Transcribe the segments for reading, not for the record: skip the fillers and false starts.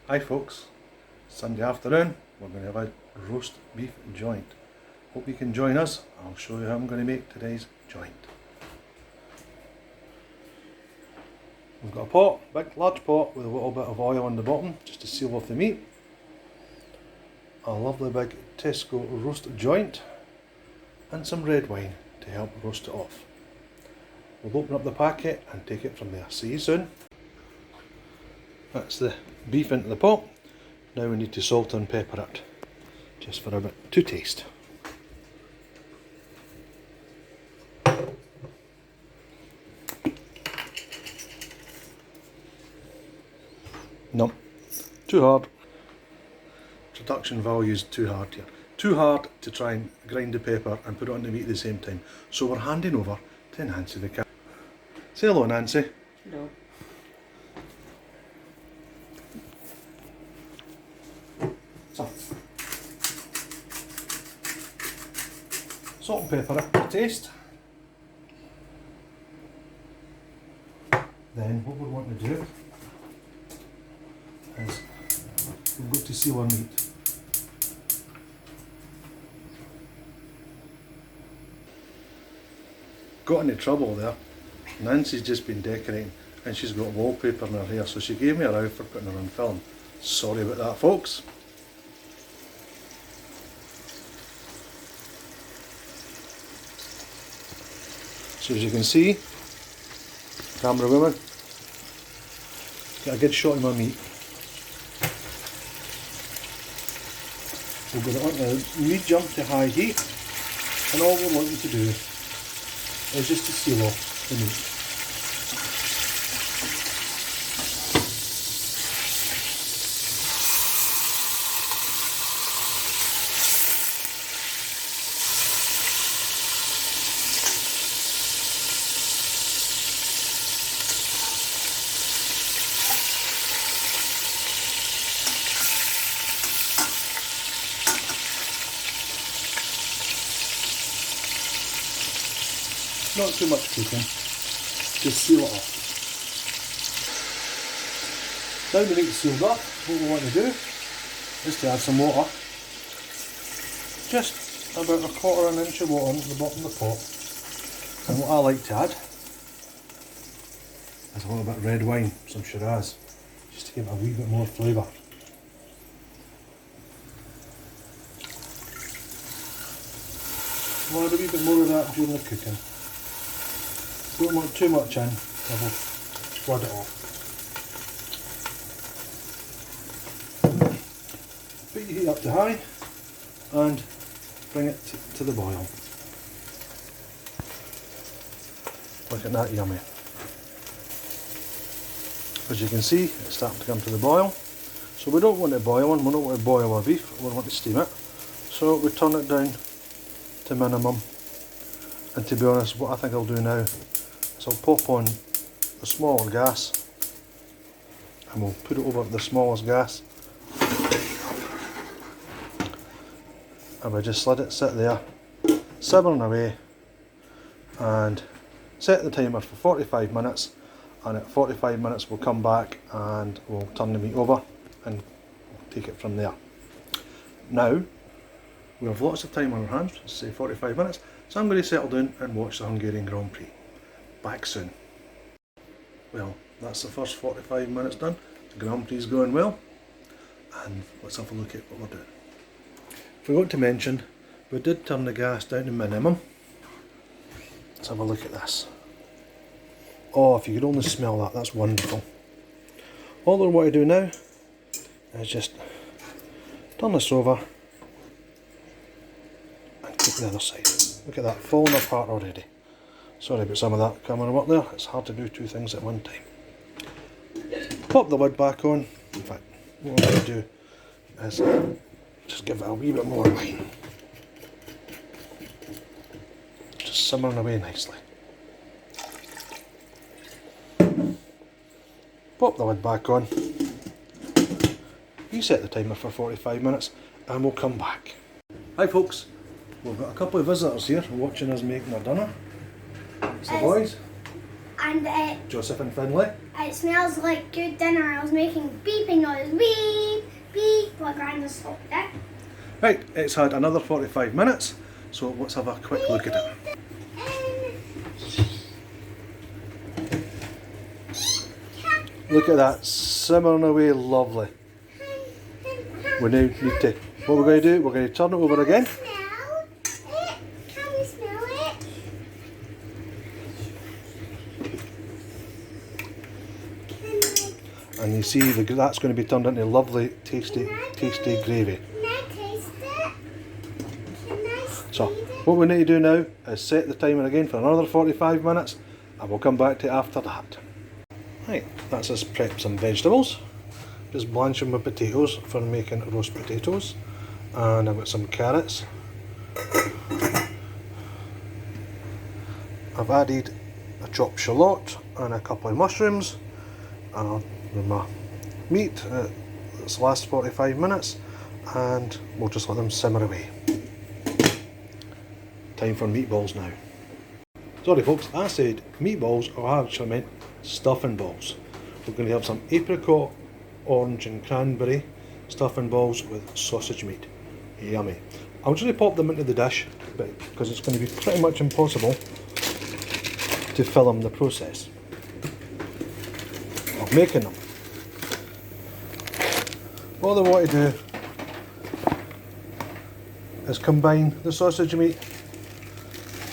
Hi folks, Sunday afternoon, we're going to have a roast beef joint. Hope you can join us. I'll show you how I'm going to make today's joint. We've got a pot, big large pot with a little bit of oil on the bottom just to seal off the meat. A lovely big Tesco roast joint and some red wine to help roast it off. We'll open up the packet and take it from there. See you soon. That's the beef into the pot. Now we need to salt and pepper it, just for a bit to taste. No, too hard. Production value is too hard here. Too hard to try and grind the pepper and put it on the meat at the same time. So we're handing over to Nancy the cat. Say hello, Nancy. Hello. So, salt and pepper to taste. Then what we want to do is we've got to seal our meat. Got into trouble there. Nancy's just been decorating and she's got wallpaper in her hair, so she gave me a row for putting her on film. Sorry about that, folks. So as you can see, camera woman, get a good shot of my meat. We'll get it on the medium to high heat, and all we're wanting to do is just to seal off the meat. Not too much cooking, just seal it off. Now the meat's sealed up, what we want to do is to add some water. Just about 1/4 inch of water into the bottom of the pot. And what I like to add is a little bit of red wine, some Shiraz, just to give it a wee bit more flavour. We'll add a wee bit more of that during the cooking. Don't want too much in, or we'll flood it off. Put your heat up to high and bring it to the boil. Look at that, yummy. As you can see, it's starting to come to the boil. So we don't want it boiling, we don't want to boil our beef, we want to steam it. So we turn it down to minimum. And to be honest, what I think I'll do now, so I'll pop on the smaller gas and we'll put it over the smallest gas and we just let it sit there simmering away and set the timer for 45 minutes, and at 45 minutes we'll come back and we'll turn the meat over and take it from there. Now we have lots of time on our hands, say 45 minutes, so I'm going to settle down and watch the Hungarian Grand Prix. Back soon. Well, that's the first 45 minutes done. The Grand Prix is going well, and let's have a look at what we're doing. Forgot to mention, we did turn the gas down to minimum. Let's have a look at this. Oh, if you could only smell that, that's wonderful. All I want to do now is just turn this over and cook the other side. Look at that, falling apart already. Sorry about some of that camera work there, it's hard to do two things at one time. Pop the lid back on. In fact, what I'm going to do is just give it a wee bit more wine. Just simmering away nicely. Pop the lid back on. Reset the timer for 45 minutes and we'll come back. Hi folks, we've got a couple of visitors here watching us making our dinner. It's the boys. And Joseph and Finlay. It smells like good dinner. I was making beeping noise. Beep, beep. But Gran just stopped it. Right, it's had another 45 minutes, so let's have a quick look at it. Look at that, simmering away lovely. We now need to, what we're going to do, we're going to turn it over again. Can we smell it? And you see that's going to be turned into lovely, tasty gravy. Can I taste it? Can I So, what we need to do now is set the timer again for another 45 minutes and we'll come back to it after that. Right, that's us prep some vegetables. Just blanching my potatoes for making roast potatoes. And I've got some carrots. I've added a chopped shallot and a couple of mushrooms. And I'll do my meat this last 45 minutes and we'll just let them simmer away. Time for meatballs now. Sorry folks, I said meatballs, I actually meant stuffing balls. We're going to have some apricot, orange and cranberry stuffing balls with sausage meat. Yummy. I'll just pop them into the dish because it's going to be pretty much impossible to film the process of making them. All I want to do is combine the sausage meat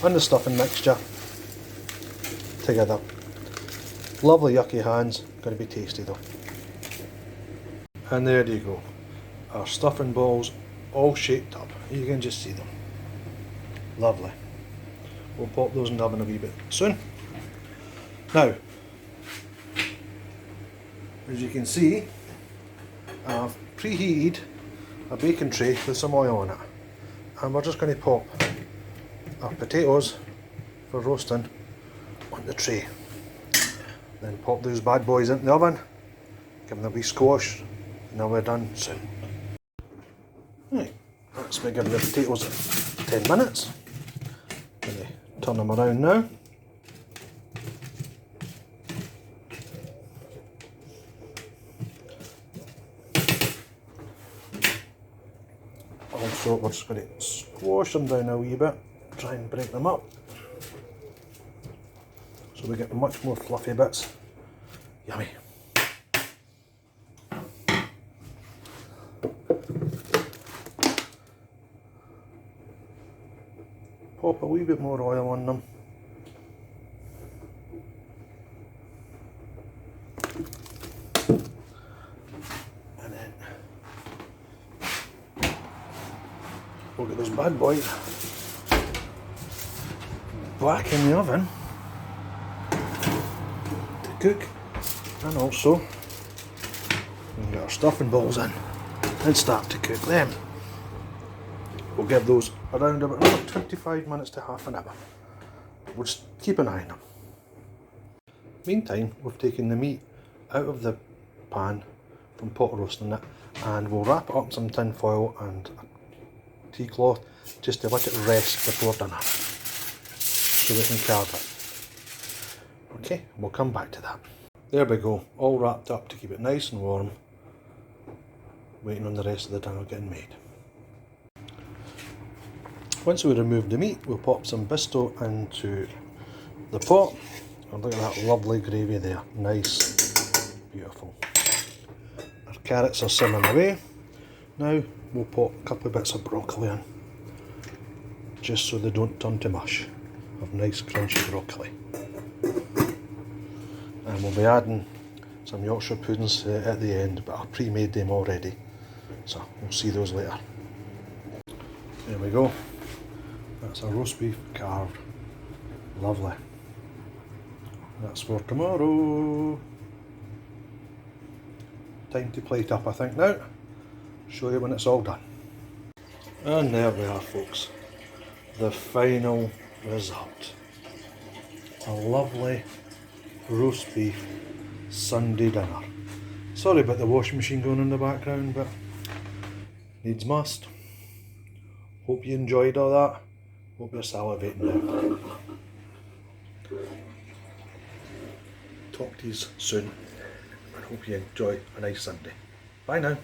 and the stuffing mixture together. Lovely yucky hands, going to be tasty though. And there you go, our stuffing balls all shaped up. You can just see them. Lovely. We'll pop those in the oven a wee bit soon. Now, as you can see, I've preheated a baking tray with some oil on it. And we're just going to pop our potatoes for roasting on the tray. Then pop those bad boys into the oven, give them a wee squash, and then we're done soon. Right, let's give the potatoes 10 minutes. Going to turn them around now. Also, we're just going to squash them down a wee bit, try and break them up, so we get much more fluffy bits. Yummy. Pop a wee bit more oil on them. And then we'll get those bad boys back in the oven to cook, and also we can get our stuffing balls in and start to cook them. We'll give those around about another 25 minutes to half an hour. We'll just keep an eye on them. Meantime, we've taken the meat out of the pan from pot roasting it, and we'll wrap it up in some tin foil and a tea cloth just to let it rest before dinner, so we can carve it. Okay, we'll come back to that. There we go, all wrapped up to keep it nice and warm, waiting on the rest of the dinner getting made. Once we remove the meat, we'll pop some Bisto into the pot. And look at that lovely gravy there, nice, beautiful. Our carrots are simmering away. Now we'll pop a couple of bits of broccoli in, just so they don't turn to mush. Have nice crunchy broccoli. And we'll be adding some Yorkshire puddings at the end, but I've pre-made them already, so we'll see those later. There we go. That's a roast beef carved. Lovely. That's for tomorrow. Time to plate up, I think now. Show you when it's all done. And there we are, folks. The final result. A lovely roast beef Sunday dinner. Sorry about the washing machine going in the background, but needs must. Hope you enjoyed all that. Hope you're salivating now. talk to you soon and hope you enjoy a nice Sunday. Bye now.